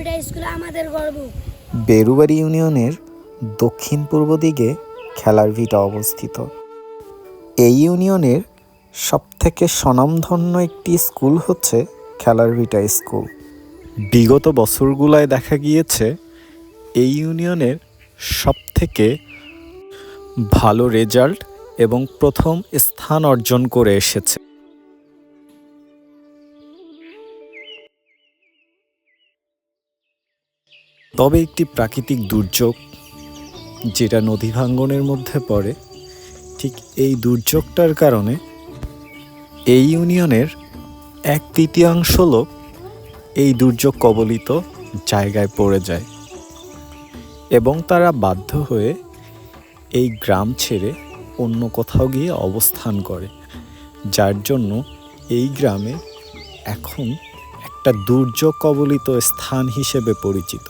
ভিটা school আমাদের গর্ব। বেরুবাড়ি ইউনিয়নের দক্ষিণ পূর্ব দিকে খেলার ভিটা অবস্থিত। এই ইউনিয়নের সবথেকে স্বনামধন্য একটি স্কুল হচ্ছে খেলার ভিটা স্কুল। বিগত বছরগুলোয় দেখা গিয়েছে এই ইউনিয়নের সবথেকে ভালো রেজাল্ট এবং প্রথম স্থান অর্জন করে এসেছে। তবে একটি প্রাকৃতিক দুর্যোগ যেটা নদী ভাঙ্গনের মধ্যে পড়ে, ঠিক এই দুর্যোগটার কারণে এই ইউনিয়নের 1/3 লোক এই দুর্যোগ কবলিত জায়গায় পড়ে যায় এবং তারা বাধ্য হয়ে এই গ্রাম ছেড়ে অন্য কোথাও গিয়ে অবস্থান করে, যার জন্য এই গ্রামে এখন একটা দুর্যোগ কবলিত স্থান হিসেবে পরিচিত।